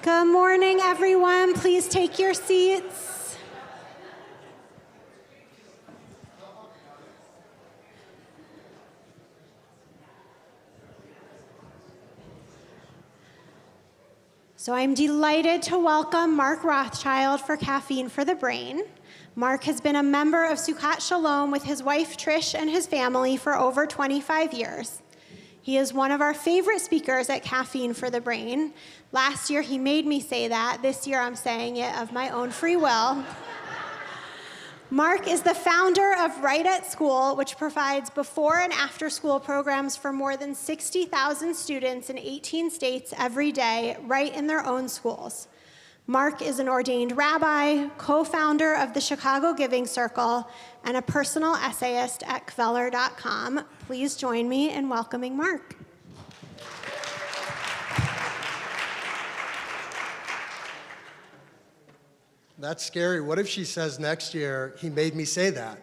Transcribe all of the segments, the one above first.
Good morning, everyone. Please take your seats. So I'm delighted to welcome Mark Rothschild for Caffeine for the Brain. Mark has been a member of Sukkot Shalom with his wife Trish and his family for over 25 years. He is one of our favorite speakers at Caffeine for the Brain. Last year he made me say that. This year I'm saying it of my own free will. Mark is the founder of Right at School, which provides before and after school programs for more than 60,000 students in 18 states every day, right in their own schools. Mark is an ordained rabbi, co-founder of the Chicago Giving Circle, and a personal essayist at Kveller.com. Please join me in welcoming Mark. That's scary. What if she says next year, he made me say that?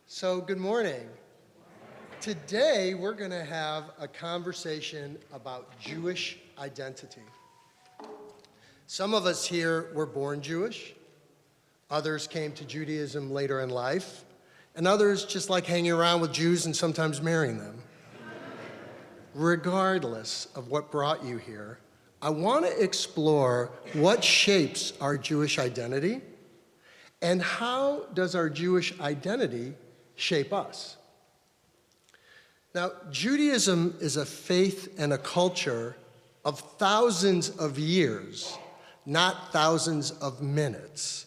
So good morning. Today, we're going to have a conversation about Jewish identity. Some of us here were born Jewish. Others came to Judaism later in life. And others just like hanging around with Jews and sometimes marrying them. Regardless of what brought you here, I want to explore what shapes our Jewish identity and how does our Jewish identity shape us. Now, Judaism is a faith and a culture of thousands of years, not thousands of minutes.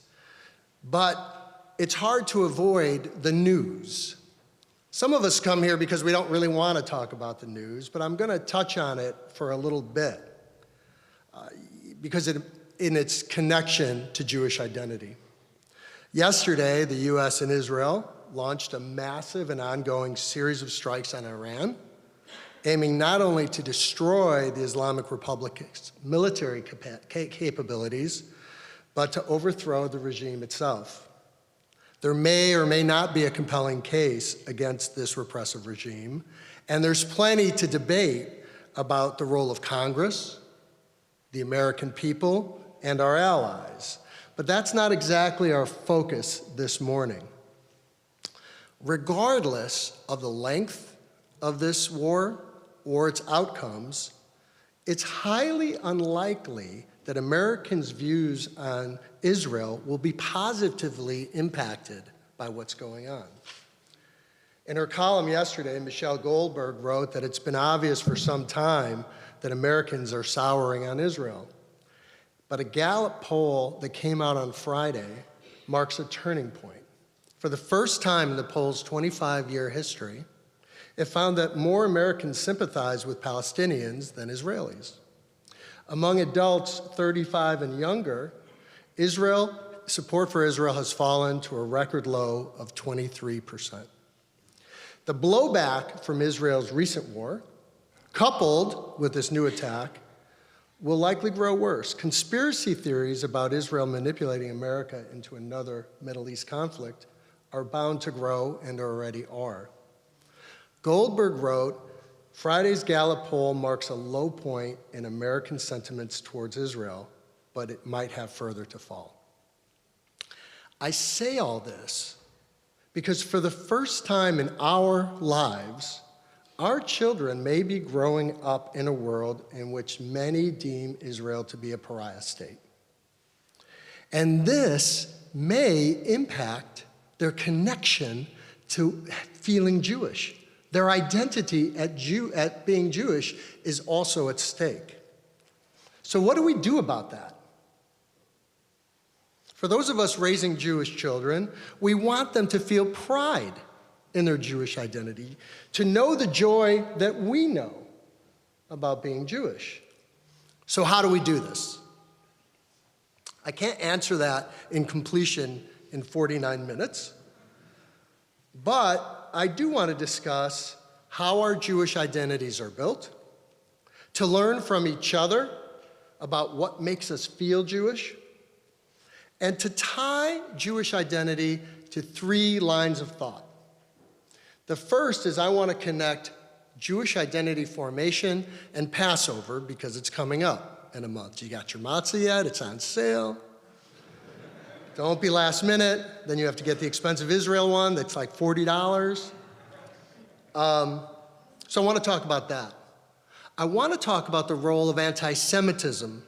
But it's hard to avoid the news. Some of us come here because we don't really want to talk about the news, but I'm going to touch on it for a little bit because in its connection to Jewish identity. Yesterday, the US and Israel launched a massive and ongoing series of strikes on Iran, aiming not only to destroy the Islamic Republic's military capabilities, but to overthrow the regime itself. There may or may not be a compelling case against this repressive regime, and there's plenty to debate about the role of Congress, the American people, and our allies. But that's not exactly our focus this morning. Regardless of the length of this war or its outcomes, it's highly unlikely that Americans' views on Israel will be positively impacted by what's going on. In her column yesterday, Michelle Goldberg wrote that it's been obvious for some time that Americans are souring on Israel. But a Gallup poll that came out on Friday marks a turning point. For the first time in the poll's 25-year history, it found that more Americans sympathize with Palestinians than Israelis. Among adults 35 and younger, support for Israel has fallen to a record low of 23%. The blowback from Israel's recent war, coupled with this new attack, will likely grow worse. Conspiracy theories about Israel manipulating America into another Middle East conflict are bound to grow and already are. Goldberg wrote, Friday's Gallup poll marks a low point in American sentiments towards Israel, but it might have further to fall. I say all this because for the first time in our lives, our children may be growing up in a world in which many deem Israel to be a pariah state. And this may impact their connection to feeling Jewish. Their identity at being Jewish is also at stake. So what do we do about that? For those of us raising Jewish children, we want them to feel pride in their Jewish identity, to know the joy that we know about being Jewish. So how do we do this? I can't answer that in completion in 49 minutes, but I do want to discuss how our Jewish identities are built, to learn from each other about what makes us feel Jewish, and to tie Jewish identity to 3 lines of thought. The first is I want to connect Jewish identity formation, and Passover, because it's coming up in a month. You got your matzah yet? It's on sale. Don't be last minute. Then you have to get the expensive Israel one that's like $40. So I want to talk about that. I want to talk about the role of anti-Semitism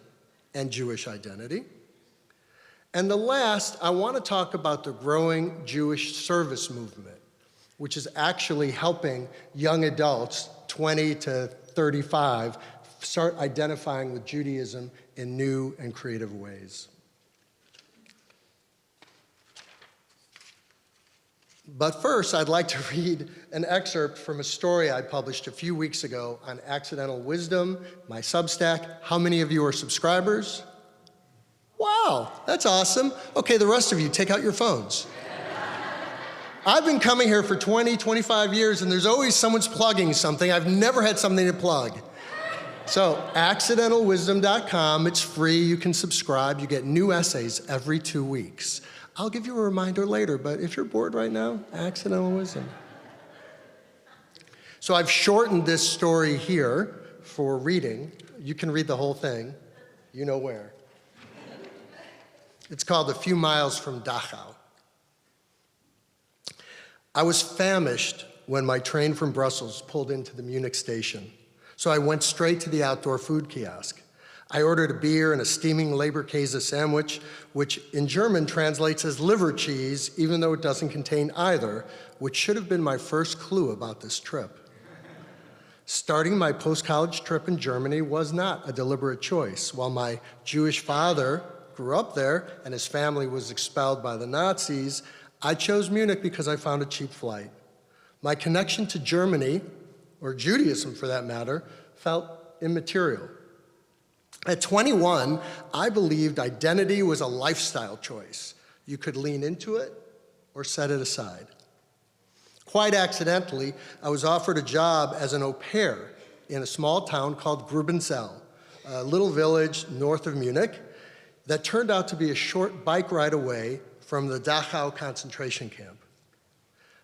and Jewish identity. And the last, I want to talk about the growing Jewish service movement, which is actually helping young adults, 20 to 35, start identifying with Judaism in new and creative ways. But first, I'd like to read an excerpt from a story I published a few weeks ago on accidental wisdom, my Substack. How many of you are subscribers? Wow, that's awesome. Okay, the rest of you, take out your phones. I've been coming here for 20, 25 years, and there's always someone's plugging something. I've never had something to plug. So, accidentalwisdom.com, it's free, you can subscribe, you get new essays every 2 weeks. I'll give you a reminder later, but if you're bored right now, Accidental Wisdom. So I've shortened this story here for reading. You can read the whole thing. You know where. It's called A Few Miles from Dachau. I was famished when my train from Brussels pulled into the Munich station, so I went straight to the outdoor food kiosk. I ordered a beer and a steaming Leberkäse sandwich, which in German translates as liver cheese, even though it doesn't contain either, which should have been my first clue about this trip. Starting my post-college trip in Germany was not a deliberate choice. While my Jewish father grew up there and his family was expelled by the Nazis, I chose Munich because I found a cheap flight. My connection to Germany, or Judaism for that matter, felt immaterial. At 21, I believed identity was a lifestyle choice. You could lean into it or set it aside. Quite accidentally, I was offered a job as an au pair in a small town called Grubenzell, a little village north of Munich that turned out to be a short bike ride away from the Dachau concentration camp.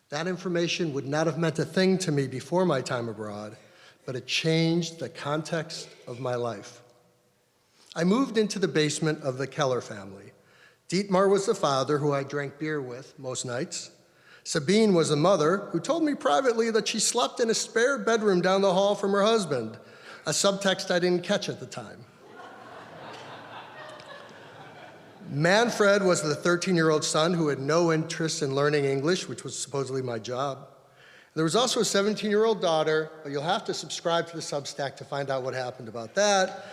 That information would not have meant a thing to me before my time abroad, but it changed the context of my life. I moved into the basement of the Keller family. Dietmar was the father who I drank beer with most nights. Sabine was the mother who told me privately that she slept in a spare bedroom down the hall from her husband, a subtext I didn't catch at the time. Manfred was the 13-year-old son who had no interest in learning English, which was supposedly my job. There was also a 17-year-old daughter, but you'll have to subscribe to the Substack to find out what happened about that.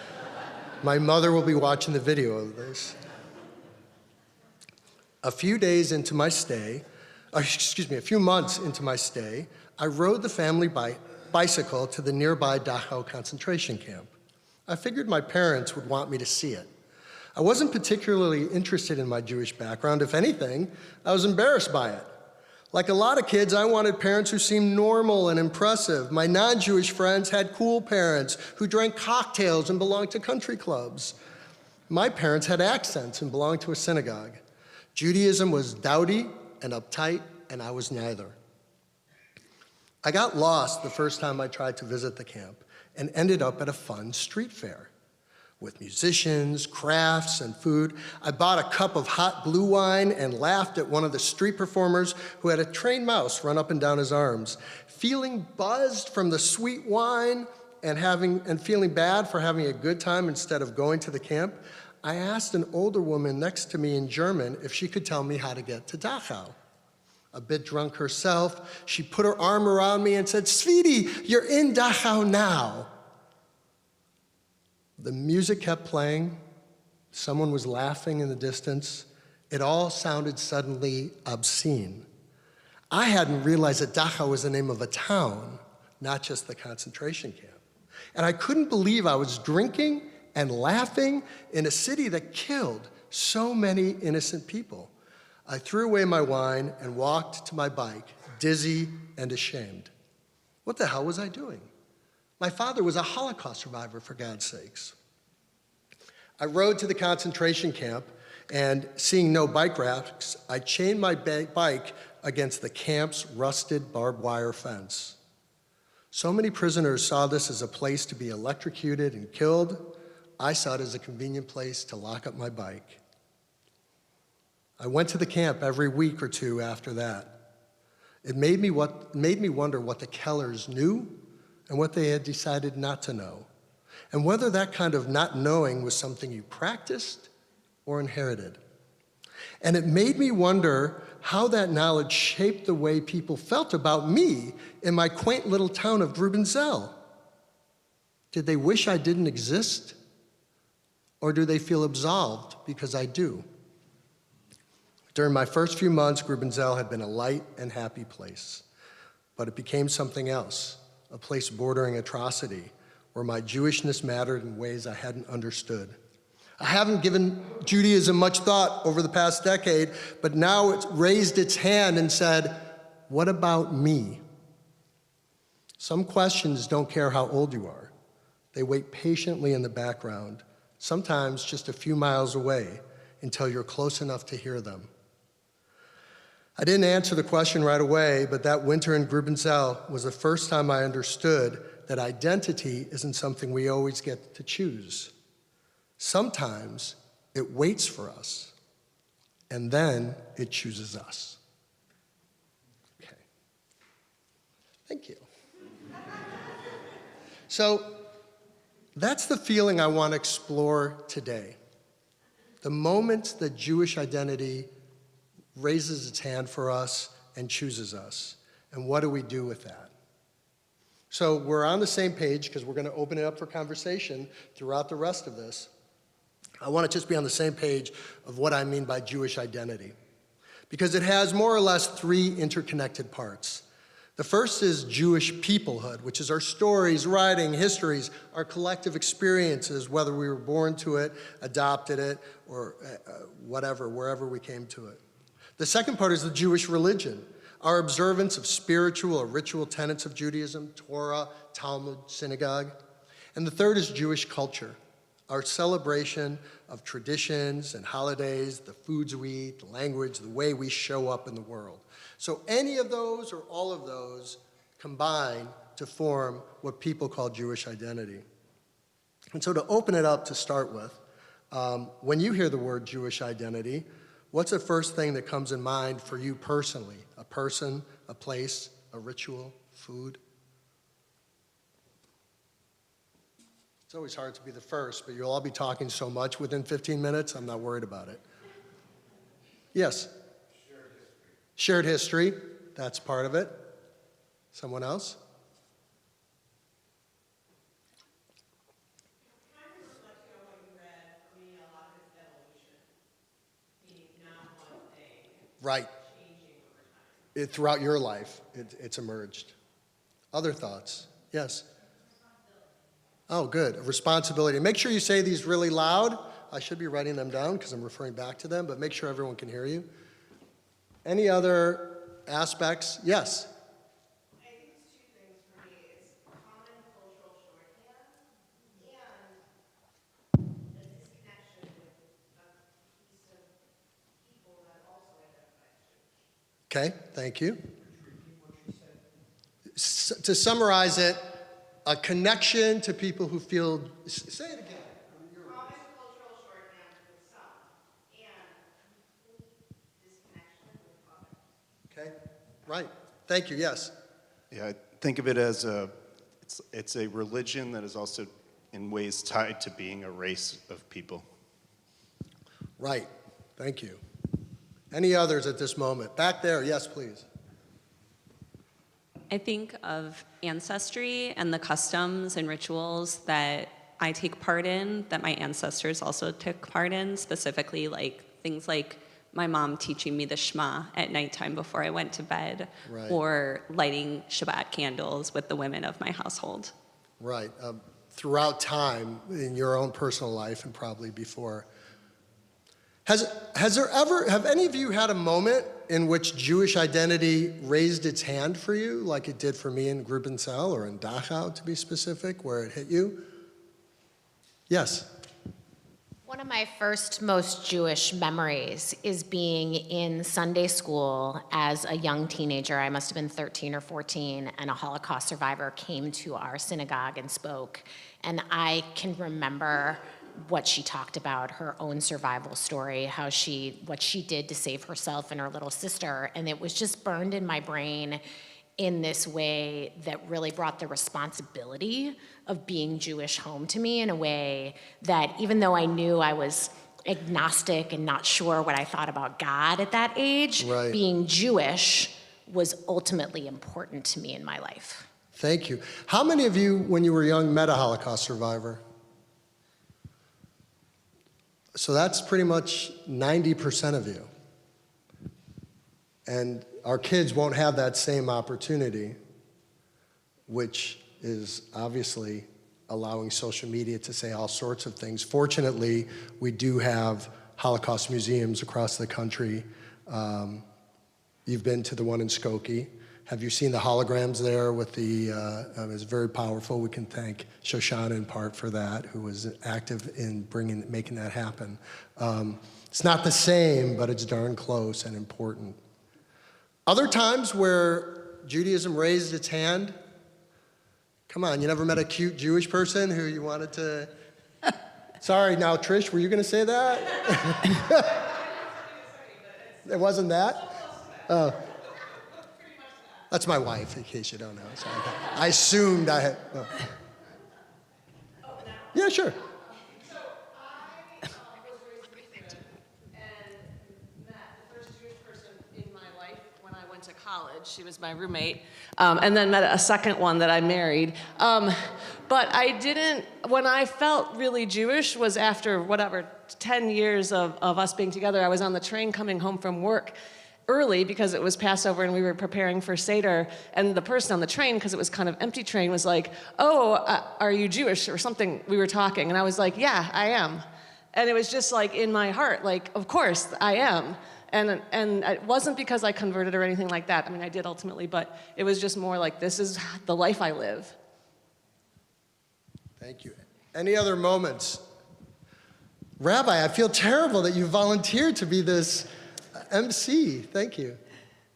My mother will be watching the video of this. A few months into my stay, I rode the family bicycle to the nearby Dachau concentration camp. I figured my parents would want me to see it. I wasn't particularly interested in my Jewish background. If anything, I was embarrassed by it. Like a lot of kids, I wanted parents who seemed normal and impressive. My non-Jewish friends had cool parents who drank cocktails and belonged to country clubs. My parents had accents and belonged to a synagogue. Judaism was dowdy and uptight, and I was neither. I got lost the first time I tried to visit the camp and ended up at a fun street fair with musicians, crafts, and food. I bought a cup of hot blue wine and laughed at one of the street performers who had a trained mouse run up and down his arms. Feeling buzzed from the sweet wine and feeling bad for having a good time instead of going to the camp, I asked an older woman next to me in German if she could tell me how to get to Dachau. A bit drunk herself, she put her arm around me and said, "Sweetie, you're in Dachau now." The music kept playing. Someone was laughing in the distance. It all sounded suddenly obscene. I hadn't realized that Dachau was the name of a town, not just the concentration camp. And I couldn't believe I was drinking and laughing in a city that killed so many innocent people. I threw away my wine and walked to my bike, dizzy and ashamed. What the hell was I doing? My father was a Holocaust survivor, for God's sakes. I rode to the concentration camp, and seeing no bike racks, I chained my bike against the camp's rusted barbed wire fence. So many prisoners saw this as a place to be electrocuted and killed. I saw it as a convenient place to lock up my bike. I went to the camp every week or two after that. It made me wonder what the Kellers knew and what they had decided not to know, and whether that kind of not knowing was something you practiced or inherited. And it made me wonder how that knowledge shaped the way people felt about me in my quaint little town of Grubenzel. Did they wish I didn't exist? Or do they feel absolved because I do? During my first few months, Grubenzel had been a light and happy place, but it became something else, a place bordering atrocity, where my Jewishness mattered in ways I hadn't understood. I haven't given Judaism much thought over the past decade, but now it's raised its hand and said, what about me? Some questions don't care how old you are. They wait patiently in the background, sometimes just a few miles away, until you're close enough to hear them. I didn't answer the question right away, but that winter in Grubenzel was the first time I understood that identity isn't something we always get to choose. Sometimes it waits for us, and then it chooses us. Okay. Thank you. So that's the feeling I want to explore today. The moment that Jewish identity raises its hand for us and chooses us. And what do we do with that? So we're on the same page because we're going to open it up for conversation throughout the rest of this. I want to just be on the same page of what I mean by Jewish identity, because it has more or less three interconnected parts. The first is Jewish peoplehood, which is our stories, writing, histories, our collective experiences, whether we were born to it, adopted it, or whatever, wherever we came to it. The second part is the Jewish religion, our observance of spiritual or ritual tenets of Judaism, Torah, Talmud, synagogue. And the third is Jewish culture, our celebration of traditions and holidays, the foods we eat, the language, the way we show up in the world. So any of those or all of those combine to form what people call Jewish identity. And so to open it up to start with, when you hear the word Jewish identity, what's the first thing that comes in mind for you personally? A person, a place, a ritual, food? It's always hard to be the first, but you'll all be talking so much within 15 minutes, I'm not worried about it. Yes? Shared history, that's part of it. Someone else? Right. Throughout your life, it's emerged. Other thoughts? Yes? Oh, good. A responsibility. Make sure you say these really loud. I should be writing them down because I'm referring back to them, but make sure everyone can hear you. Any other aspects? Yes? I think it's two things for me. It's common cultural shorthand and a disconnection with a piece of people that also identify as Jewish. Okay, thank you. To summarize it, a connection to people who feel, say it again. Common cultural shorthand with some and disconnection with others. Okay, right. Thank you, yes. Yeah, I think of it as it's a religion that is also in ways tied to being a race of people. Right, thank you. Any others at this moment? Back there, yes, please. I think of ancestry and the customs and rituals that I take part in, that my ancestors also took part in, specifically like things like my mom teaching me the Shema at nighttime before I went to bed, Right. or lighting Shabbat candles with the women of my household. Right, throughout time in your own personal life and probably before. Have any of you had a moment in which Jewish identity raised its hand for you, like it did for me in Grubenzel or in Dachau, to be specific, where it hit you? Yes? One of my first most Jewish memories is being in Sunday school as a young teenager. I must have been 13 or 14, and a Holocaust survivor came to our synagogue and spoke. And I can remember what she talked about, her own survival story, what she did to save herself and her little sister. And it was just burned in my brain in this way that really brought the responsibility of being Jewish home to me in a way that, even though I knew I was agnostic and not sure what I thought about God at that age, Right. being Jewish was ultimately important to me in my life. Thank you. How many of you, when you were young, met a Holocaust survivor? So that's pretty much 90% of you. And our kids won't have that same opportunity, which is obviously allowing social media to say all sorts of things. Fortunately, we do have Holocaust museums across the country. You've been to the one in Skokie. Have you seen the holograms there with the, it's very powerful. We can thank Shoshana in part for that, who was active in making that happen. It's not the same, but it's darn close and important. Other times where Judaism raised its hand, come on, you never met a cute Jewish person who you wanted to, sorry, now Trish, were you gonna say that? It wasn't that? Oh. That's my wife, in case you don't know. Sorry. I assumed I had, no. Yeah, sure. So I was raised Christian and met the first Jewish person in my life when I went to college. She was my roommate. And then met a second one that I married. But I didn't, when I felt really Jewish was after, 10 years of us being together. I was on the train coming home from work early because it was Passover and we were preparing for Seder, and the person on the train, because it was kind of empty train, was like, oh, are you Jewish or something? We were talking, and I was like, yeah, I am. And it was just like in my heart, like, of course I am. And it wasn't because I converted or anything like that. I mean, I did ultimately, but it was just more like, this is the life I live. Thank you. Any other moments? Rabbi, I feel terrible that you volunteered to be this MC. Thank you.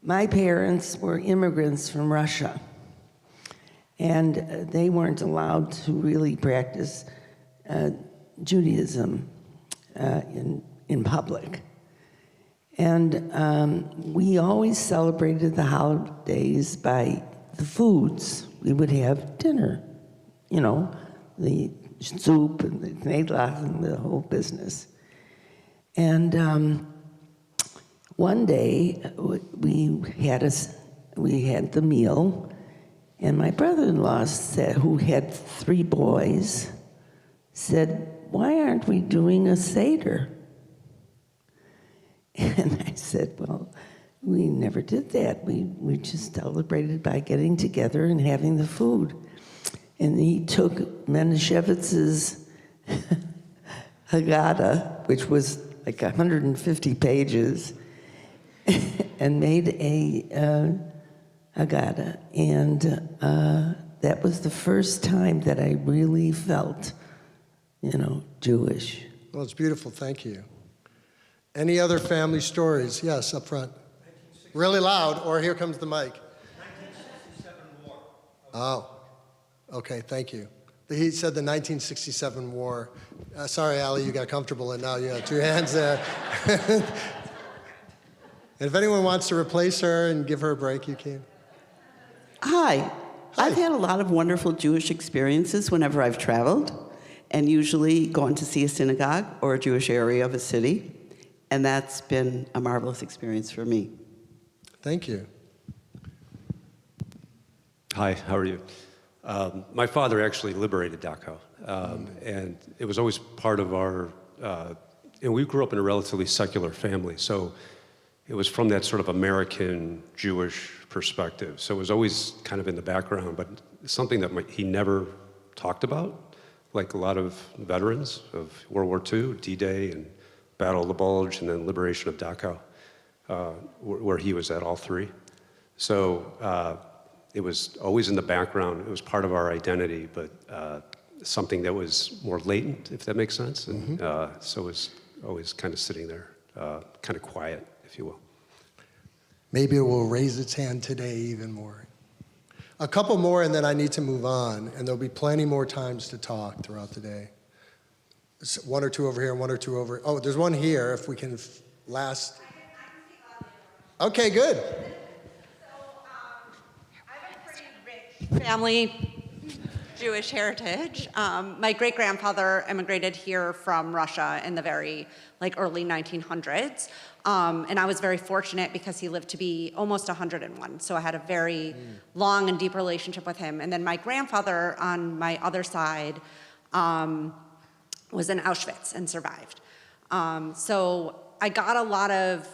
My parents were immigrants from Russia, and they weren't allowed to really practice Judaism in public. And we always celebrated the holidays by the foods. We would have dinner, you know, the soup and the knedlach and the whole business. And one day we had the meal, and my brother-in-law said, who had 3 boys, said, "Why aren't we doing a Seder?" And I said, well, we never did that. We just celebrated by getting together and having the food. And he took Meneshevitz's Haggadah, which was like 150 pages, and made a Haggadah. And that was the first time that I really felt, you know, Jewish. Well, it's beautiful. Thank you. Any other family stories? Yes, up front. Really loud, or here comes the mic. 1967 war. Oh, okay, thank you. He said the 1967 war. Sorry, Ali, you got comfortable, and now you have 2 hands there. And if anyone wants to replace her and give her a break, you can. Hi. I've had a lot of wonderful Jewish experiences whenever I've traveled, and usually gone to see a synagogue or a Jewish area of a city, and that's been a marvelous experience for me. Thank you. Hi, how are you? My father actually liberated Dachau, and it was always part of our, and we grew up in a relatively secular family, so it was from that sort of American Jewish perspective. So it was always kind of in the background, but something that he never talked about, like a lot of veterans of World War II, D-Day and Battle of the Bulge, and then liberation of Dachau, where he was at all 3. So it was always in the background. It was part of our identity, but something that was more latent, if that makes sense. And so it was always kind of sitting there, kind of quiet, if you will. Maybe it will raise its hand today even more. A couple more, and then I need to move on, and there'll be plenty more times to talk throughout the day. One or two over here, one or two over. Oh, there's one here, if we can last. Okay, good. I have a pretty rich family, Jewish heritage. My great-grandfather immigrated here from Russia in the very early 1900s. And I was very fortunate because he lived to be almost 101. So I had a very long and deep relationship with him. And then my grandfather on my other side was in Auschwitz and survived. So I got a lot of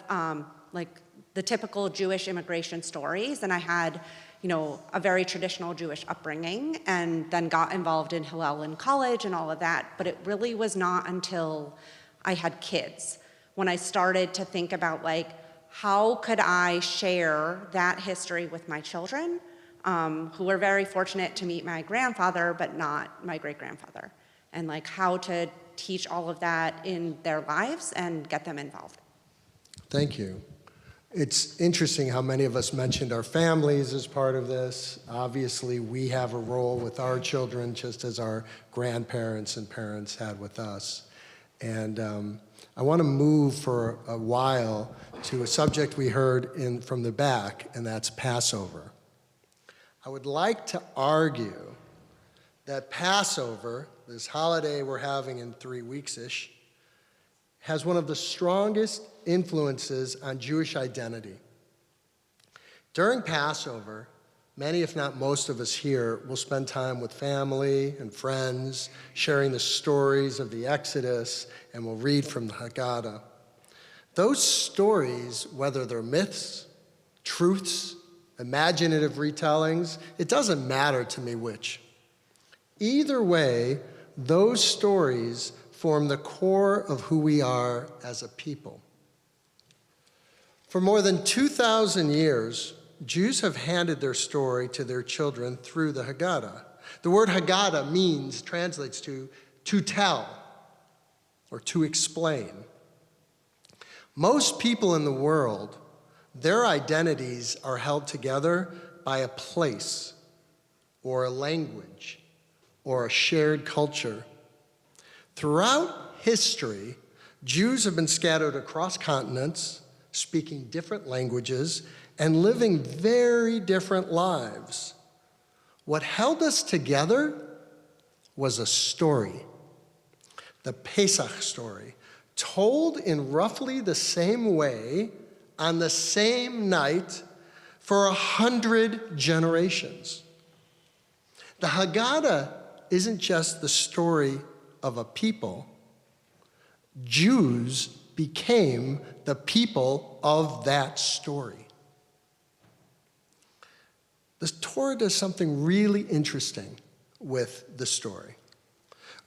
the typical Jewish immigration stories, and I had a very traditional Jewish upbringing, and then got involved in Hillel in college and all of that. But it really was not until I had kids when I started to think about how could I share that history with my children, who were very fortunate to meet my grandfather, but not my great-grandfather, and how to teach all of that in their lives and get them involved. Thank you. It's interesting how many of us mentioned our families as part of this. Obviously, we have a role with our children, just as our grandparents and parents had with us. And I want to move for a while to a subject we heard from the back, and that's Passover. I would like to argue that Passover, this holiday we're having in 3 weeks-ish, has one of the strongest influences on Jewish identity. During Passover, many, if not most of us here, will spend time with family and friends, sharing the stories of the Exodus, and we'll read from the Haggadah. Those stories, whether they're myths, truths, imaginative retellings, it doesn't matter to me which. Either way, those stories form the core of who we are as a people. For more than 2,000 years, Jews have handed their story to their children through the Haggadah. The word Haggadah translates to tell, or to explain. Most people in the world, their identities are held together by a place, or a language, or a shared culture. Throughout history, Jews have been scattered across continents, speaking different languages, and living very different lives. What held us together was a story, the Pesach story, told in roughly the same way on the same night for 100 generations. The Haggadah isn't just the story of a people. Jews became the people of that story. The Torah does something really interesting with the story.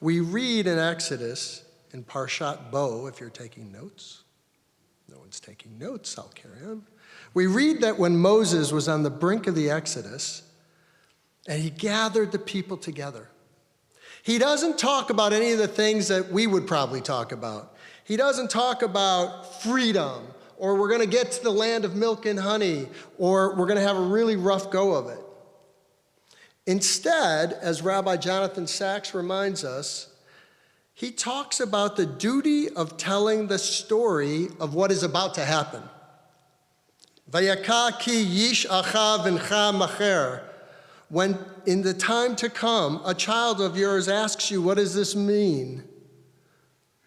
We read in Exodus, in Parshat Bo, if you're taking notes. No one's taking notes, I'll carry on. We read that when Moses was on the brink of the Exodus, and he gathered the people together. He doesn't talk about any of the things that we would probably talk about. He doesn't talk about freedom, or we're going to get to the land of milk and honey, or we're going to have a really rough go of it. Instead, as Rabbi Jonathan Sachs reminds us, he talks about the duty of telling the story of what is about to happen. Vayaka ki yish acha v'ncha macher. When in the time to come, a child of yours asks you, what does this mean?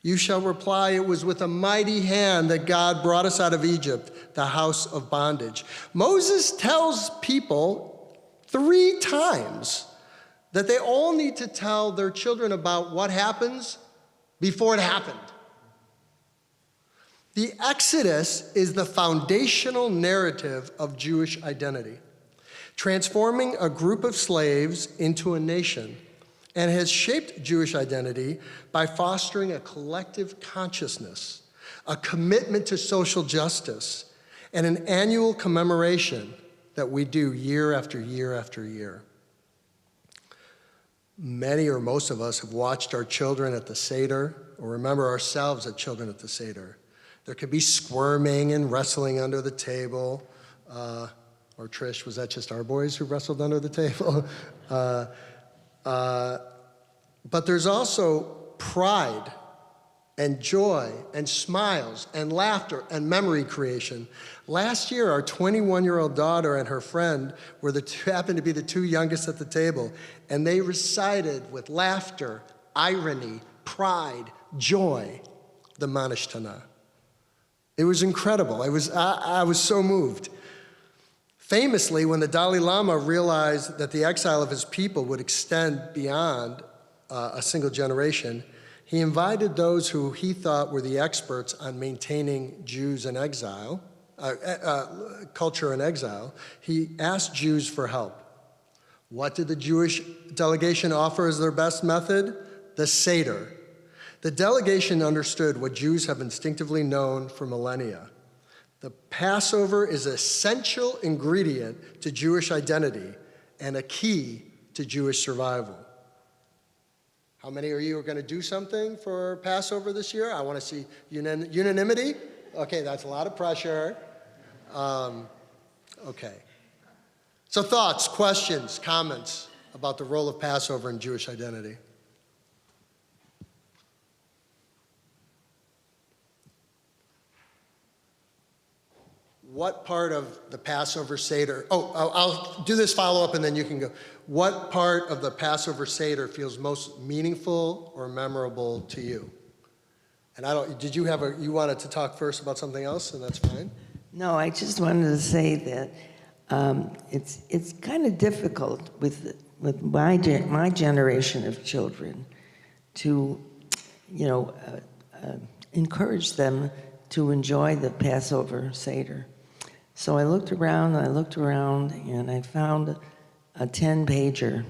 You shall reply, it was with a mighty hand that God brought us out of Egypt, the house of bondage. Moses tells people 3 times that they all need to tell their children about what happens before it happened. The Exodus is the foundational narrative of Jewish identity, transforming a group of slaves into a nation, and has shaped Jewish identity by fostering a collective consciousness, a commitment to social justice, and an annual commemoration that we do year after year after year. Many or most of us have watched our children at the Seder, or remember ourselves as children at the Seder. There could be squirming and wrestling under the table. Or Trish, was that just our boys who wrestled under the table? But there's also pride and joy and smiles and laughter and memory creation. Last year, our 21-year-old daughter and her friend were happened to be the two youngest at the table, and they recited with laughter, irony, pride, joy, the Manishtana. It was incredible. I was so moved. Famously, when the Dalai Lama realized that the exile of his people would extend beyond a single generation, he invited those who he thought were the experts on maintaining Jews in exile, culture in exile. He asked Jews for help. What did the Jewish delegation offer as their best method? The Seder. The delegation understood what Jews have instinctively known for millennia. The Passover is an essential ingredient to Jewish identity and a key to Jewish survival. How many of you are going to do something for Passover this year? I want to see unanimity. Okay, that's a lot of pressure. Okay. So thoughts, questions, comments about the role of Passover in Jewish identity? What part of the Passover Seder, I'll do this follow-up and then you can go. What part of the Passover Seder feels most meaningful or memorable to you? And did you you wanted to talk first about something else, and that's fine? No, I just wanted to say that it's kind of difficult with my generation of children to, encourage them to enjoy the Passover Seder. So I looked around, and I found a 10-pager.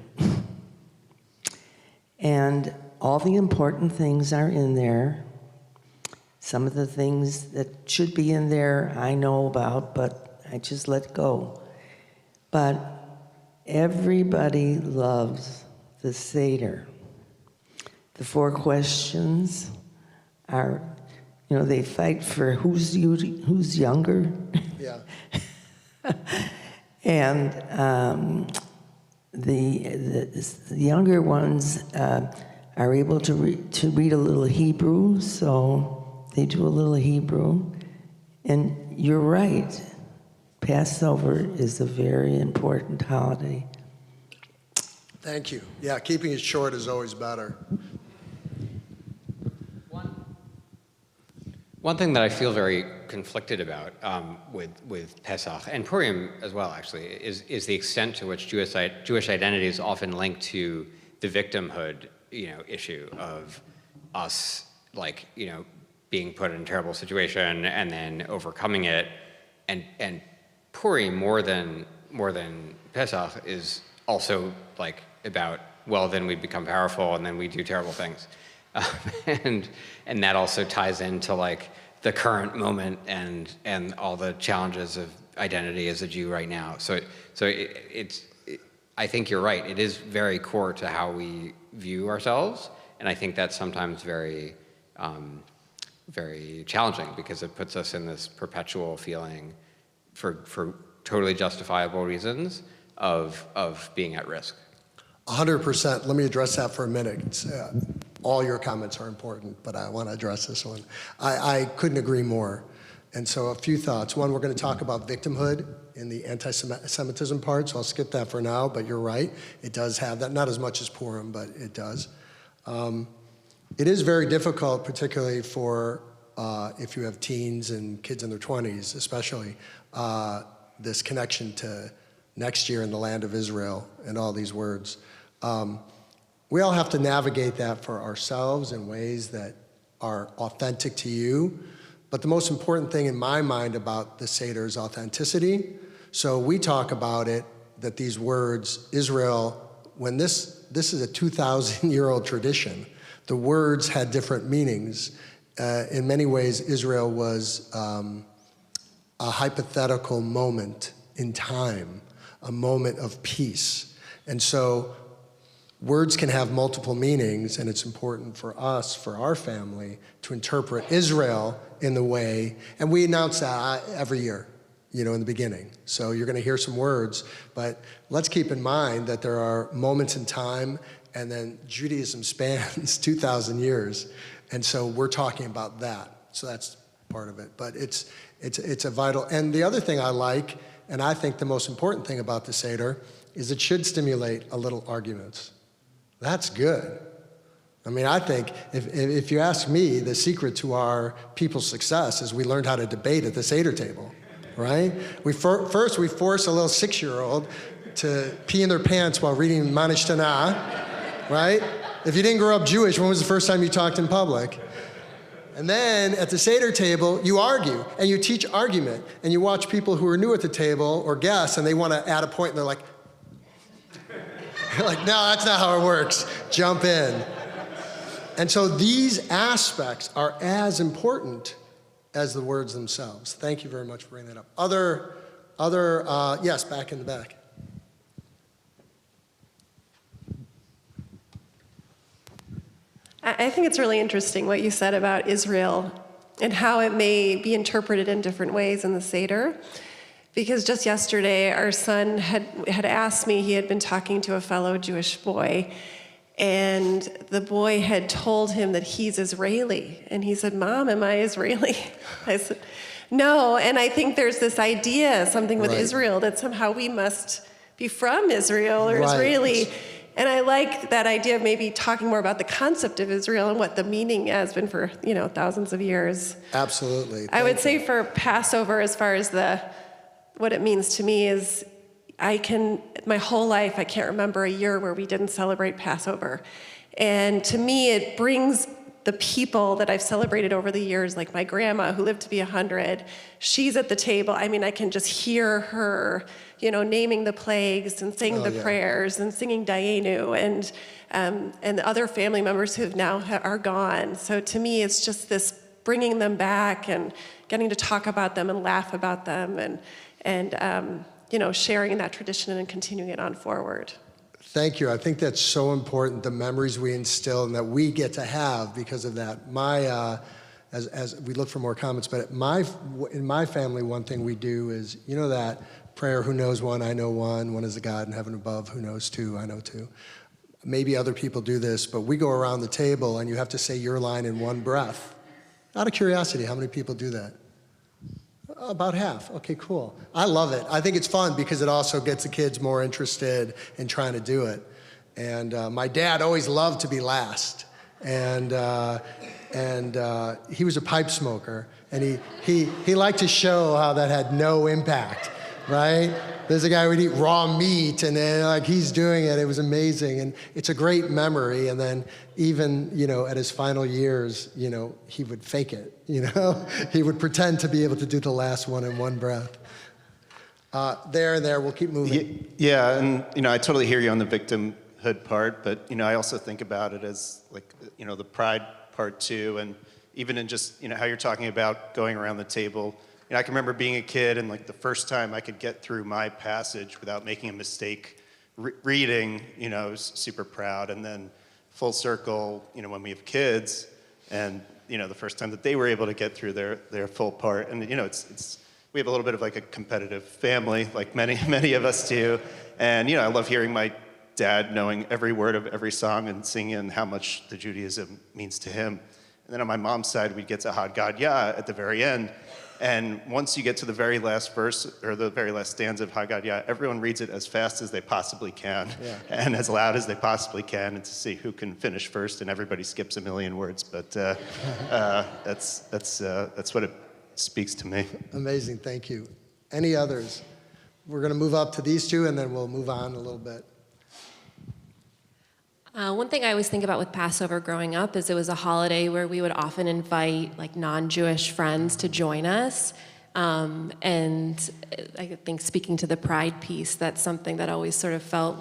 And all the important things are in there. Some of the things that should be in there I know about, but I just let go. But everybody loves the Seder. The 4 questions are, they fight for who's younger. Yeah. And the younger ones are able to read a little Hebrew, so they do a little Hebrew. And you're right, Passover is a very important holiday. Thank you. Yeah, keeping it short is always better. One thing that I feel very conflicted about with Pesach, and Purim as well, actually, is the extent to which Jewish identity is often linked to the victimhood, issue of us, being put in a terrible situation and then overcoming it. And Purim, more than Pesach, is also about, well, then we become powerful and then we do terrible things. And that also ties into the current moment and all the challenges of identity as a Jew right now. So I think you're right. It is very core to how we view ourselves, and I think that's sometimes very very challenging because it puts us in this perpetual feeling, for totally justifiable reasons, of being at risk. 100%. Let me address that for a minute. All your comments are important, but I want to address this one. I couldn't agree more. And so a few thoughts. One, we're going to talk about victimhood in the anti-Semitism part, so I'll skip that for now, but you're right. It does have that, not as much as Purim, but it does. It is very difficult, particularly for if you have teens and kids in their 20s, especially, this connection to next year in the land of Israel and all these words. We all have to navigate that for ourselves in ways that are authentic to you. But the most important thing in my mind about the Seder is authenticity. So we talk about it, that these words, Israel, when this is a 2,000-year-old tradition, the words had different meanings. In many ways, Israel was a hypothetical moment in time, a moment of peace. And so words can have multiple meanings, and it's important for us, for our family, to interpret Israel in the way, and we announce that every year, in the beginning. So you're going to hear some words, but let's keep in mind that there are moments in time, and then Judaism spans 2,000 years, and so we're talking about that. So that's part of it, but it's a vital. And the other thing I like, and I think the most important thing about the Seder, is it should stimulate a little arguments. That's good. I mean, I think if you ask me, the secret to our people's success is we learned how to debate at the Seder table, right? First, we force a little 6-year-old to pee in their pants while reading Manish Tanah, right? If you didn't grow up Jewish, when was the first time you talked in public? And then at the Seder table, you argue, and you teach argument, and you watch people who are new at the table or guests, and they want to add a point, and they're like, no, that's not how it works. Jump in. And so these aspects are as important as the words themselves. Thank you very much for bringing that up. Yes, back in the back. I think it's really interesting what you said about Israel and how it may be interpreted in different ways in the Seder. Because just yesterday, our son had asked me, he had been talking to a fellow Jewish boy, and the boy had told him that he's Israeli. And he said, "Mom, am I Israeli?" I said, "No." And I think there's this idea, something with Israel, that somehow we must be from Israel or Israeli. And I like that idea of maybe talking more about the concept of Israel and what the meaning has been for, thousands of years. Absolutely. I would say for Passover, as far as what it means to me is my whole life, I can't remember a year where we didn't celebrate Passover. And to me, it brings the people that I've celebrated over the years, like my grandma who lived to be 100, she's at the table. I mean, I can just hear her, naming the plagues and saying the prayers and singing Dayenu, and the other family members who are gone. So to me, it's just this bringing them back and getting to talk about them and laugh about them and sharing that tradition and continuing it on forward. Thank you. I think that's so important, the memories we instill and that we get to have because of that. As we look for more comments, but in my family, one thing we do is, that prayer, who knows one, I know one is a God in heaven above, who knows two, I know two. Maybe other people do this, but we go around the table and you have to say your line in one breath. Out of curiosity, how many people do that? About half. Okay, cool. I love it. I think it's fun because it also gets the kids more interested in trying to do it. And my dad always loved to be last. And he was a pipe smoker. And he liked to show how that had no impact, right? There's a guy who would eat raw meat, and then he's doing it. It was amazing, and it's a great memory. And then even at his final years, he would fake it. He would pretend to be able to do the last one in one breath. There. We'll keep moving. Yeah, and I totally hear you on the victimhood part, but I also think about it as the pride part too, and even in just how you're talking about going around the table. I can remember being a kid and the first time I could get through my passage without making a mistake reading, I was super proud. And then full circle, when we have kids and, the first time that they were able to get through their full part. And, we have a little bit of a competitive family, like many of us do. And, I love hearing my dad knowing every word of every song and singing how much the Judaism means to him. And then on my mom's side, we'd get to Haggadah at the very end. And once you get to the very last verse or the very last stanza of Haggadah, everyone reads it as fast as they possibly can and as loud as they possibly can, and to see who can finish first. And everybody skips a million words, but that's what it speaks to me. Amazing, thank you. Any others? We're going to move up to these two, and then we'll move on a little bit. One thing I always think about with Passover growing up is it was a holiday where we would often invite non-Jewish friends to join us. And I think speaking to the pride piece, that's something that always sort of felt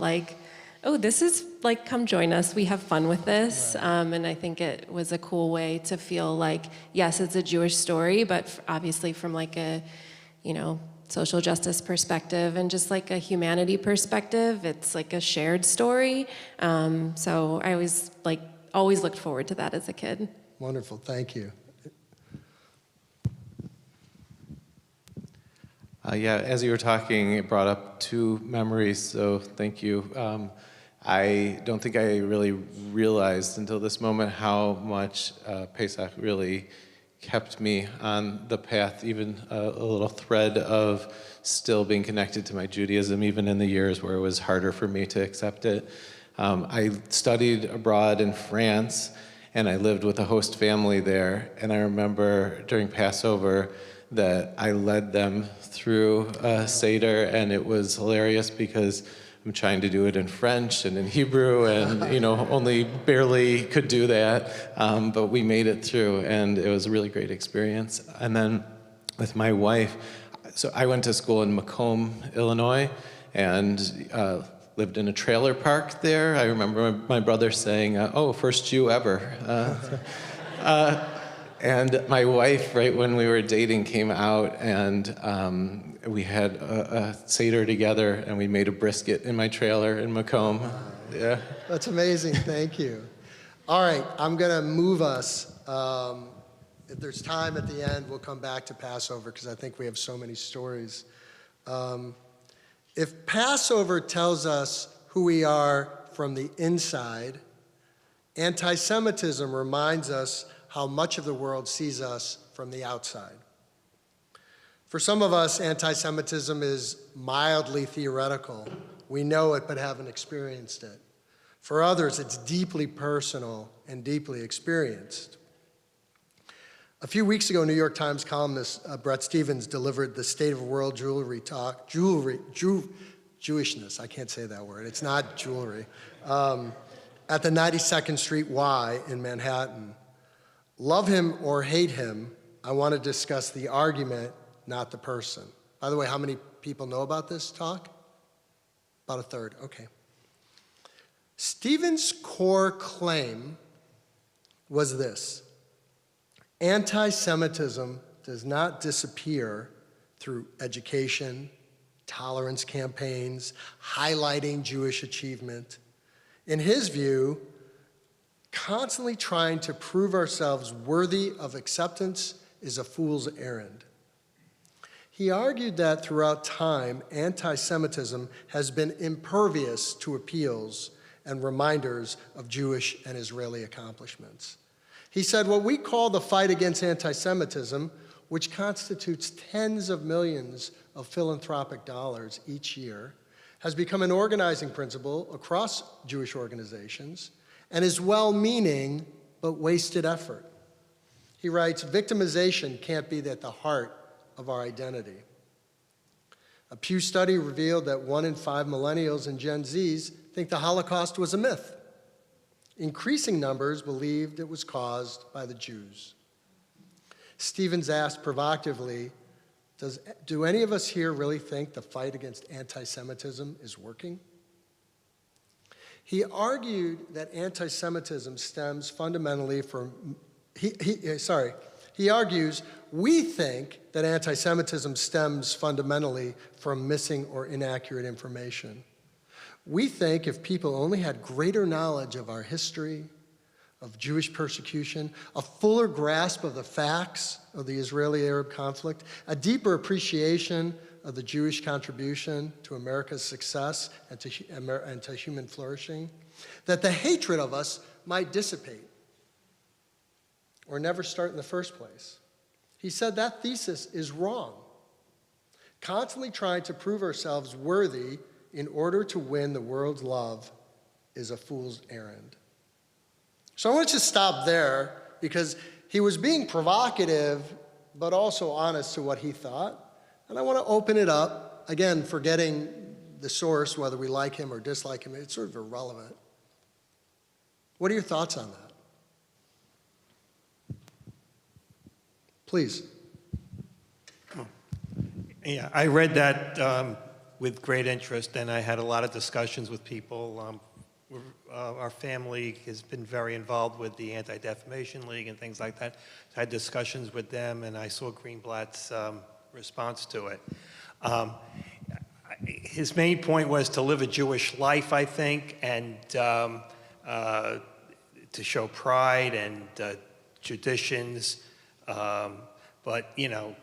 this is come join us, we have fun with this. Right. And I think it was a cool way to feel yes, it's a Jewish story, but obviously from a social justice perspective and just like a humanity perspective. It's like a shared story. So I always looked forward to that as a kid. Wonderful, thank you. Yeah, as you were talking, it brought up two memories, so thank you. I don't think I really realized until this moment how much Pesach really kept me on the path, even a little thread of still being connected to my Judaism, even in the years where it was harder for me to accept it. I studied abroad in France, and I lived with a host family there, and I remember during Passover that I led them through Seder, and it was hilarious because I'm trying to do it in French and in Hebrew, and only barely could do that, but we made it through, and it was a really great experience. And then with my wife, so I went to school in Macomb, Illinois, and lived in a trailer park there. I remember my brother saying, "Oh, first Jew ever." And my wife, right when we were dating, came out, and we had a Seder together, and we made a brisket in my trailer in Macomb. Yeah. That's amazing, thank you. All right, I'm gonna move us. If there's time at the end, we'll come back to Passover, because I think we have so many stories. If Passover tells us who we are from the inside, anti-Semitism reminds us how much of the world sees us from the outside. For some of us, anti-Semitism is mildly theoretical. We know it but haven't experienced it. For others, it's deeply personal and deeply experienced. A few weeks ago, New York Times columnist Bret Stephens delivered the State of World Jewelry talk, Jewishness, I can't say that word, it's not jewelry, at the 92nd Street Y in Manhattan. Love him or hate him, I want to discuss the argument, not the person. By the way, how many people know about this talk? About a third, okay. Stevens' core claim was this: anti-Semitism does not disappear through education, tolerance campaigns, highlighting Jewish achievement. In his view, constantly trying to prove ourselves worthy of acceptance is a fool's errand. He argued that throughout time, anti-Semitism has been impervious to appeals and reminders of Jewish and Israeli accomplishments. He said, what we call the fight against anti-Semitism, which constitutes tens of millions of philanthropic dollars each year, has become an organizing principle across Jewish organizations and is well-meaning but wasted effort. He writes, victimization can't be at the heart of our identity. A Pew study revealed that 1 in 5 millennials and Gen Zs think the Holocaust was a myth. Increasing numbers believed it was caused by the Jews. Stevens asked provocatively, do any of us here really think the fight against anti-Semitism is working? He argued that anti-Semitism stems fundamentally from, he argues, we think that anti-Semitism stems fundamentally from missing or inaccurate information. We think if people only had greater knowledge of our history, of Jewish persecution, a fuller grasp of the facts of the Israeli-Arab conflict, a deeper appreciation of the Jewish contribution to America's success and to human flourishing, that the hatred of us might dissipate or never start in the first place. He said that thesis is wrong. Constantly trying to prove ourselves worthy in order to win the world's love is a fool's errand. So I want to just stop there because he was being provocative but also honest to what he thought. And I want to open it up, again, forgetting the source, whether we like him or dislike him. It's sort of irrelevant. What are your thoughts on that? Please. Yeah, I read that with great interest, and I had a lot of discussions with people. Our family has been very involved with the Anti-Defamation League and things like that. So I had discussions with them, and I saw Greenblatt's response to it. His main point was to live a Jewish life, I think, and to show pride and traditions, but, you know,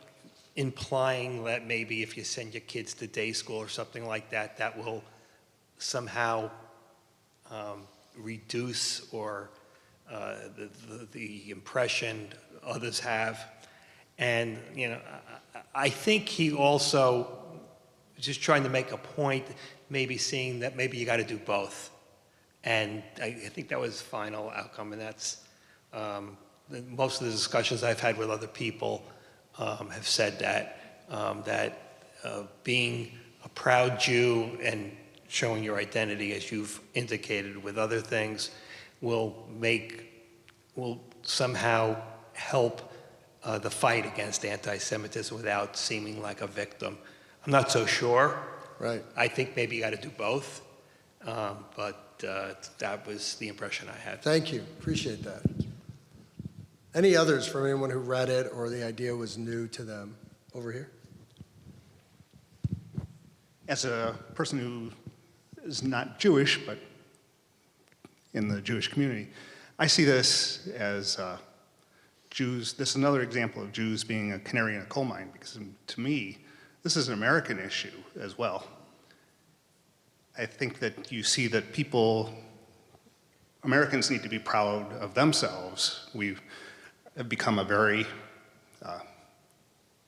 implying that maybe if you send your kids to day school or something like that, that will somehow reduce or the impression others have. And, you know, I think he also just trying to make a point, maybe seeing that maybe you got to do both. And I think that was the final outcome, and that's most of the discussions I've had with other people have said that being a proud Jew and showing your identity, as you've indicated with other things, will somehow help the fight against anti-Semitism without seeming like a victim. I'm not so sure. Right. I think maybe you got to do both, but that was the impression I had. Thank you. Appreciate that. Any others from anyone who read it or the idea was new to them? Over here. As a person who is not Jewish, but in the Jewish community, I see this as Jews. This is another example of Jews being a canary in a coal mine, because to me, this is an American issue as well. I think that you see that Americans need to be proud of themselves. We have become a very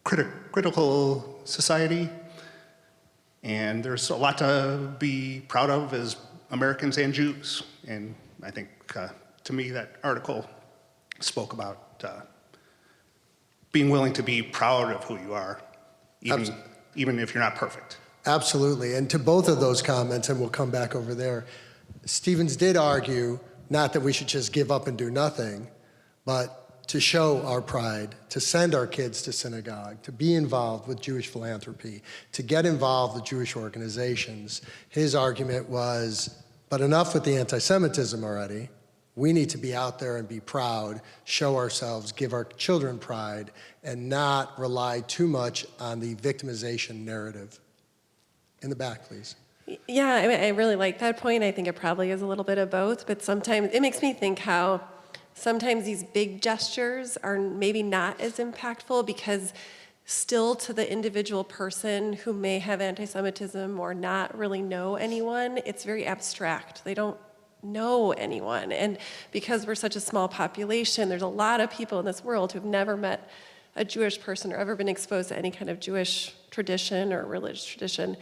critical society, and there's a lot to be proud of as Americans and Jews. And I think, to me, that article spoke about being willing to be proud of who you are, even if you're not perfect. Absolutely. And to both of those comments, and we'll come back over there, Stevens did argue not that we should just give up and do nothing, but to show our pride, to send our kids to synagogue, to be involved with Jewish philanthropy, to get involved with Jewish organizations. His argument was, but enough with the anti-Semitism already. We need to be out there and be proud, show ourselves, give our children pride, and not rely too much on the victimization narrative. In the back, please. Yeah, I mean, I really like that point. I think it probably is a little bit of both, but sometimes it makes me think how sometimes these big gestures are maybe not as impactful because still to the individual person who may have anti-Semitism or not really know anyone, it's very abstract. They don't know anyone. And because we're such a small population, there's a lot of people in this world who've never met a Jewish person or ever been exposed to any kind of Jewish tradition or religious tradition.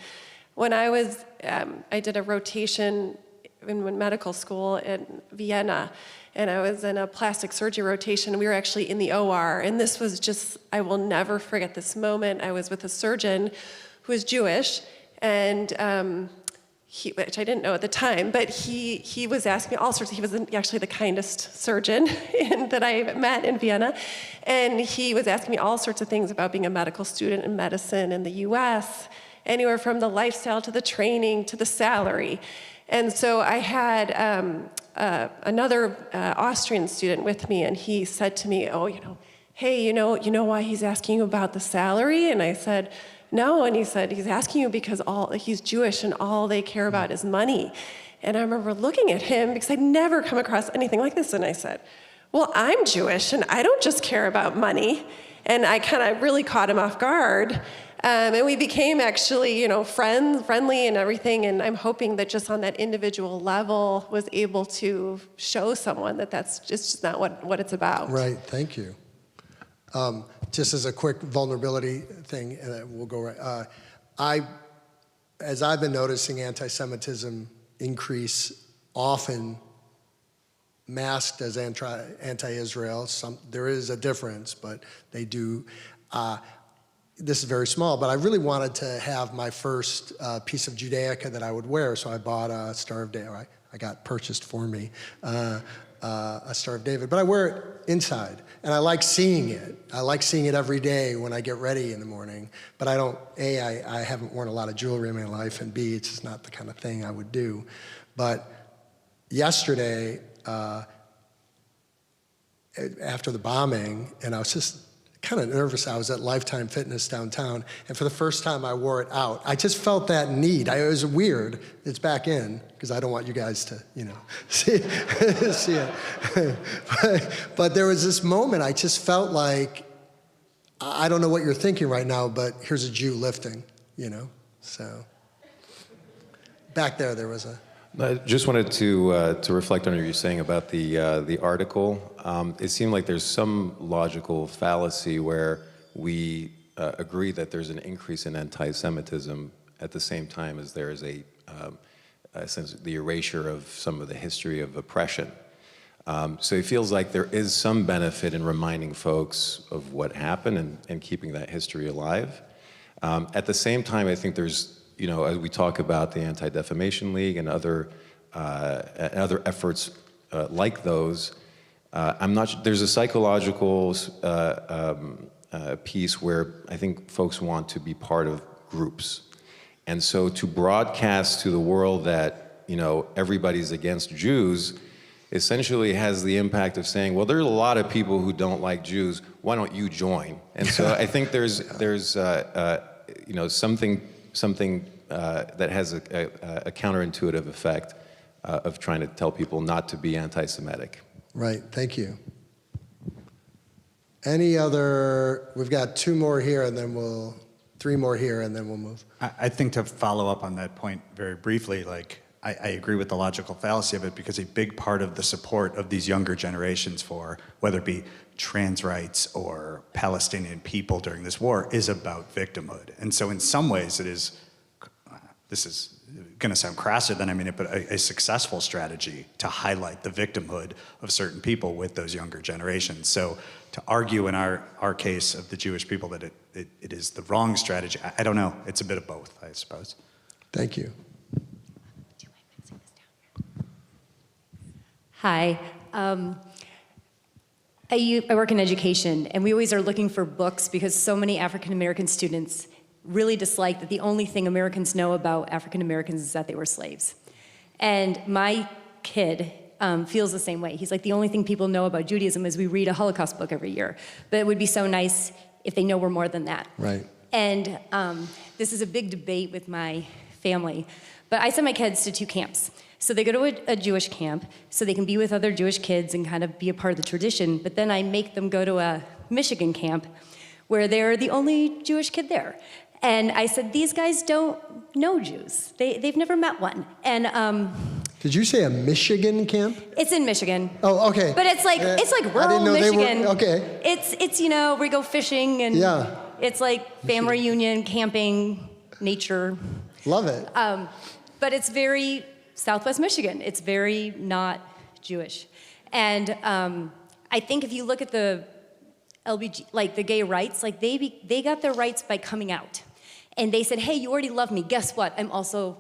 When I did a rotation in medical school in Vienna, and I was in a plastic surgery rotation. We were actually in the OR, and this was just, I will never forget this moment. I was with a surgeon who was Jewish, and which I didn't know at the time, but he was asking me all sorts. He was actually the kindest surgeon that I met in Vienna, and he was asking me all sorts of things about being a medical student in medicine in the U.S., anywhere from the lifestyle to the training to the salary. And so I had another Austrian student with me, and he said to me, "Oh, hey, you know why he's asking you about the salary?" And I said, "No." And he said, "He's asking you because he's Jewish and all they care about is money." And I remember looking at him because I'd never come across anything like this, and I said, "Well, I'm Jewish and I don't just care about money." And I kind of really caught him off guard. And we became actually, friendly and everything. And I'm hoping that just on that individual level was able to show someone that that's just not what it's about. Right, thank you. Just as a quick vulnerability thing, and we'll go right. As I've been noticing anti-Semitism increase, often masked as anti-Israel. There is a difference, but they do. This is very small, but I really wanted to have my first piece of Judaica that I would wear, so I bought a Star of David. I got purchased for me a Star of David, but I wear it inside, and I like seeing it. I like seeing it every day when I get ready in the morning, but I don't, I haven't worn a lot of jewelry in my life, and B, it's just not the kind of thing I would do. But yesterday, after the bombing, and I was just kind of nervous. I was at Lifetime Fitness downtown, and for the first time I wore it out. I just felt that need. It was weird. It's back in, because I don't want you guys to, see it. but there was this moment, I just felt like, I don't know what you're thinking right now, but here's a Jew lifting, so. Back there was a... I just wanted to reflect on what you're saying about the article. It seemed like there's some logical fallacy where we agree that there's an increase in anti-Semitism at the same time as there is a sense of the erasure of some of the history of oppression. So it feels like there is some benefit in reminding folks of what happened and keeping that history alive. At the same time, I think there's, as we talk about the Anti-Defamation League and other efforts like those, there's a psychological piece where I think folks want to be part of groups. And so to broadcast to the world that, everybody's against Jews essentially has the impact of saying, well, there's a lot of people who don't like Jews, why don't you join? And so I think there's something that has a counterintuitive effect of trying to tell people not to be anti-Semitic. Right, thank you. Any other, we've got 2 more here and then 3 more here and then we'll move. I think to follow up on that point very briefly, I agree with the logical fallacy of it, because a big part of the support of these younger generations for, whether it be trans rights or Palestinian people during this war, is about victimhood. And so in some ways it is, this is going to sound crasser than I mean it, but a successful strategy to highlight the victimhood of certain people with those younger generations. So to argue in our case of the Jewish people that it is the wrong strategy, I don't know. It's a bit of both, I suppose. Thank you. Hi. I work in education, and we always are looking for books because so many African American students really dislike that the only thing Americans know about African Americans is that they were slaves. And my kid feels the same way. He's like, the only thing people know about Judaism is we read a Holocaust book every year. But it would be so nice if they know we're more than that. Right. And this is a big debate with my family. But I send my kids to 2 camps. So they go to a Jewish camp so they can be with other Jewish kids and kind of be a part of the tradition. But then I make them go to a Michigan camp where they're the only Jewish kid there. And I said, these guys don't know Jews. They've never met one. And did you say a Michigan camp? it's in Michigan. Oh, okay. But it's like rural Michigan. Okay. It's we go fishing and it's like family reunion, camping, nature. Love it. But it's very Southwest Michigan. It's very not Jewish. And I think if you look at the LBG, like the gay rights, like they got their rights by coming out. And they said, hey, you already love me. Guess what? I'm also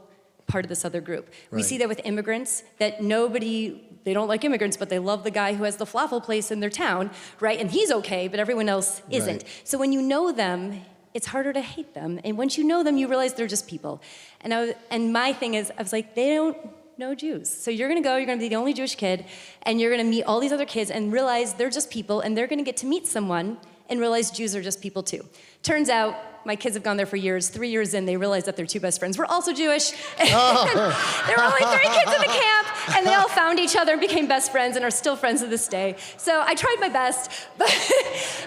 part of this other group. We see that with immigrants, that they don't like immigrants, but they love the guy who has the falafel place in their town, right? And he's okay, but everyone else isn't. Right. So when you know them, it's harder to hate them. And once you know them, you realize they're just people. And my thing is, I was like, they don't know Jews. So you're gonna be the only Jewish kid, and you're gonna meet all these other kids and realize they're just people, and they're gonna get to meet someone and realize Jews are just people too. Turns out, my kids have gone there for years. 3 years in, they realized that their 2 best friends were also Jewish. Oh. There were only 3 kids in the camp, and they all found each other and became best friends and are still friends to this day. So I tried my best,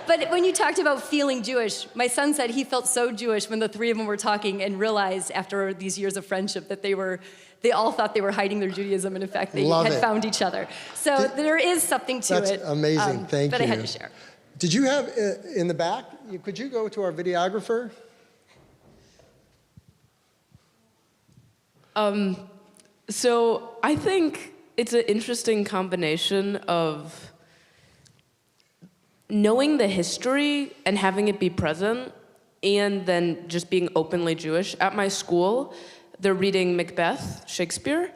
but when you talked about feeling Jewish, my son said he felt so Jewish when the 3 of them were talking and realized after these years of friendship that they all thought they were hiding their Judaism, and in fact, they had found each other. So there is something to it. That's amazing, thank you. But I had to share. Did you have, in the back, could you go to our videographer? So I think it's an interesting combination of knowing the history and having it be present, and then just being openly Jewish. At my school, they're reading Macbeth, Shakespeare,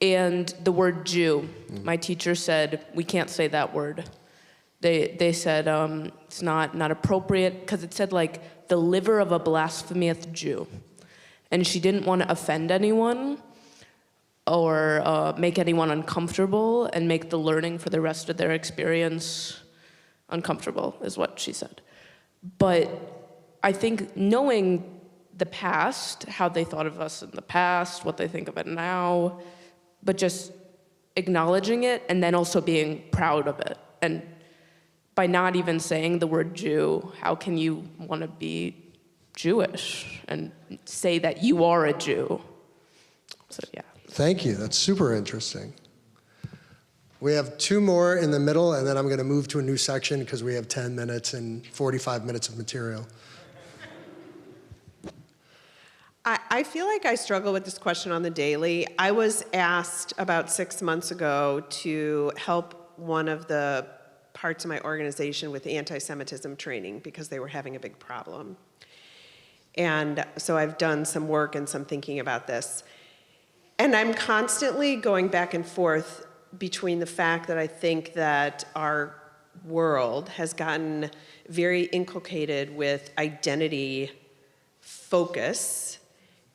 and the word Jew. My teacher said, we can't say that word. They said it's not appropriate, because it said like the liver of a blasphemous Jew. And she didn't want to offend anyone or make anyone uncomfortable and make the learning for the rest of their experience uncomfortable, is what she said. But I think knowing the past, how they thought of us in the past, what they think of it now, but just acknowledging it and then also being proud of it. And by not even saying the word Jew, how can you want to be Jewish and say that you are a Jew? So, yeah. Thank you. That's super interesting. We have 2 more in the middle, and then I'm going to move to a new section because we have 10 minutes and 45 minutes of material. I feel like I struggle with this question on the daily. I was asked about 6 months ago to help one of the parts of my organization with anti-Semitism training because they were having a big problem. And so I've done some work and some thinking about this. And I'm constantly going back and forth between the fact that I think that our world has gotten very inculcated with identity focus,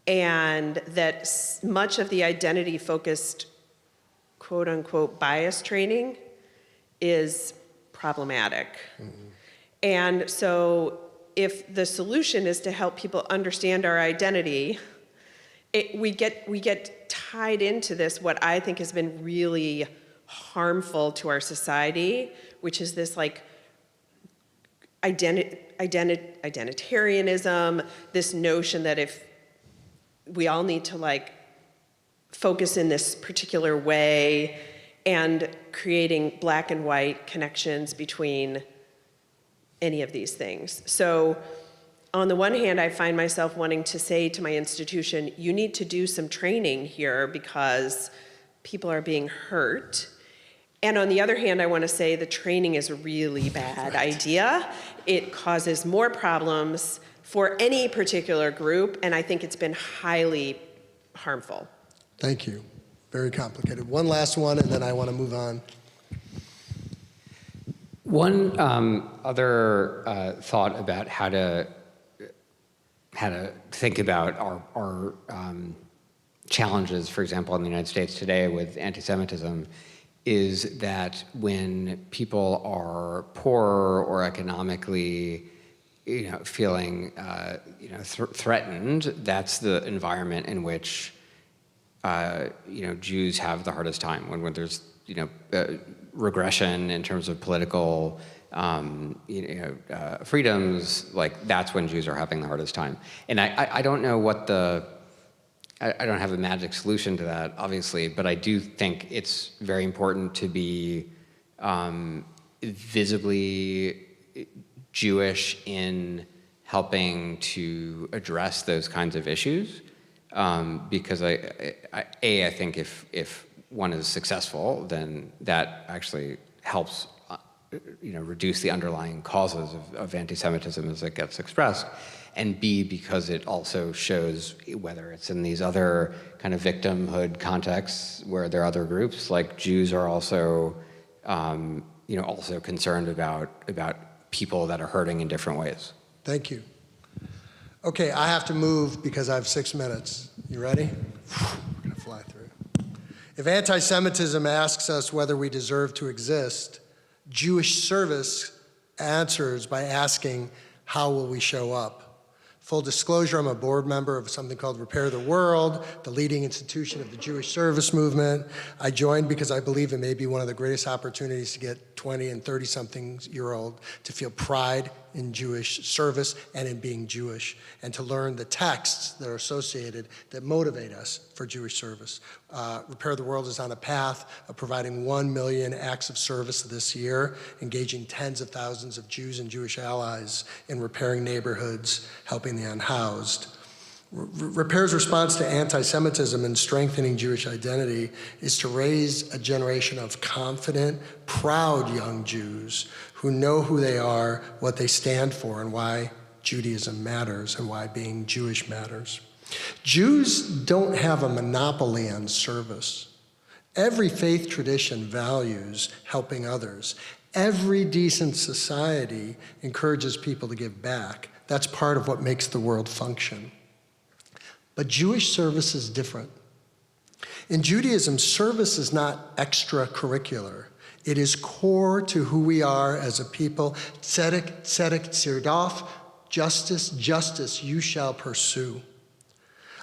and that much of the identity-focused, quote-unquote, bias training is problematic. And so if the solution is to help people understand our identity, we get tied into this, what I think has been really harmful to our society, which is this like identitarianism, this notion that if we all need to like focus in this particular way, and creating black and white connections between any of these things. So on the one hand, I find myself wanting to say to my institution, you need to do some training here because people are being hurt. And on the other hand, I want to say the training is a really bad idea. It causes more problems for any particular group, and I think it's been highly harmful. Thank you. Very complicated. One last one, and then I want to move on. One other thought about how to think about our challenges, for example, in the United States today with anti-Semitism, is that when people are poor or economically, feeling, threatened, that's the environment in which, Jews have the hardest time. When there's, regression in terms of political, freedoms, like that's when Jews are having the hardest time. And I don't know what I don't have a magic solution to that, obviously, but I do think it's very important to be visibly Jewish in helping to address those kinds of issues, because I think if one is successful, then that actually helps, reduce the underlying causes of anti-Semitism as it gets expressed, and B, because it also shows, whether it's in these other kind of victimhood contexts where there are other groups, like Jews are also, also concerned about people that are hurting in different ways. Thank you. Okay, I have to move because I have 6 minutes. You ready? We're gonna fly through. If anti-Semitism asks us whether we deserve to exist, Jewish Service answers by asking, how will we show up? Full disclosure, I'm a board member of something called Repair the World, the leading institution of the Jewish service movement. I joined because I believe it may be one of the greatest opportunities to get 20 and 30-something-year-old to feel pride in Jewish service and in being Jewish, and to learn the texts that are associated that motivate us for Jewish service. Repair the World is on a path of providing 1 million acts of service this year, engaging tens of thousands of Jews and Jewish allies in repairing neighborhoods, helping the unhoused. Repair's response to anti-Semitism and strengthening Jewish identity is to raise a generation of confident, proud young Jews who know who they are, what they stand for, and why Judaism matters and why being Jewish matters. Jews don't have a monopoly on service. Every faith tradition values helping others. Every decent society encourages people to give back. That's part of what makes the world function. But Jewish service is different. In Judaism, service is not extracurricular. It is core to who we are as a people. Tzedek, tzedek, tzirdof, justice, justice, you shall pursue.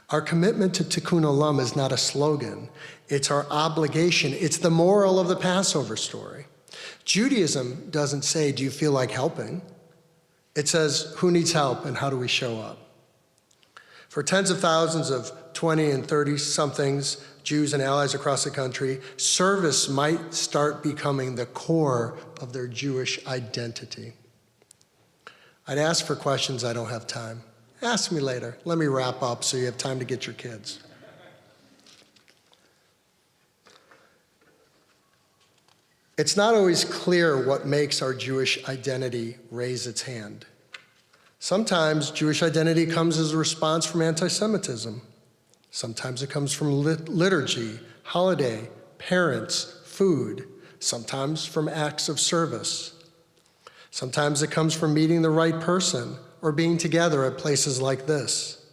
Our commitment to Tikkun Olam is not a slogan. It's our obligation. It's the moral of the Passover story. Judaism doesn't say, do you feel like helping? It says, who needs help and how do we show up? For tens of thousands of 20 and 30-somethings, Jews and allies across the country, service might start becoming the core of their Jewish identity. I'd ask for questions, I don't have time. Ask me later. Let me wrap up so you have time to get your kids. It's not always clear what makes our Jewish identity raise its hand. Sometimes Jewish identity comes as a response from anti-Semitism. Sometimes it comes from liturgy, holiday, parents, food. Sometimes from acts of service. Sometimes it comes from meeting the right person or being together at places like this.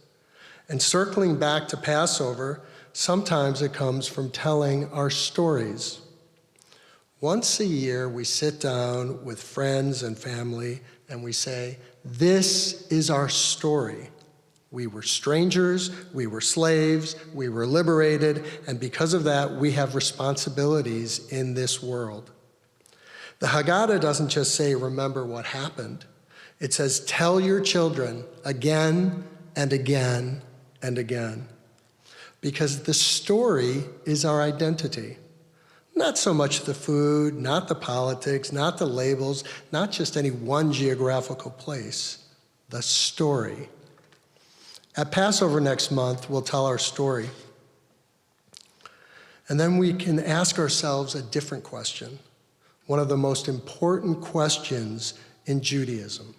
And circling back to Passover, sometimes it comes from telling our stories. Once a year, we sit down with friends and family and we say, this is our story. We were strangers, we were slaves, we were liberated, and because of that, we have responsibilities in this world. The Haggadah doesn't just say, remember what happened. It says, tell your children again and again and again. Because the story is our identity. Not so much the food, not the politics, not the labels, not just any one geographical place, the story. At Passover next month, we'll tell our story. And then we can ask ourselves a different question, one of the most important questions in Judaism.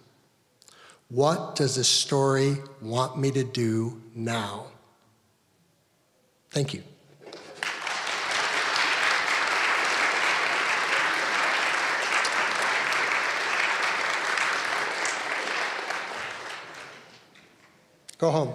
What does this story want me to do now? Thank you. Go home.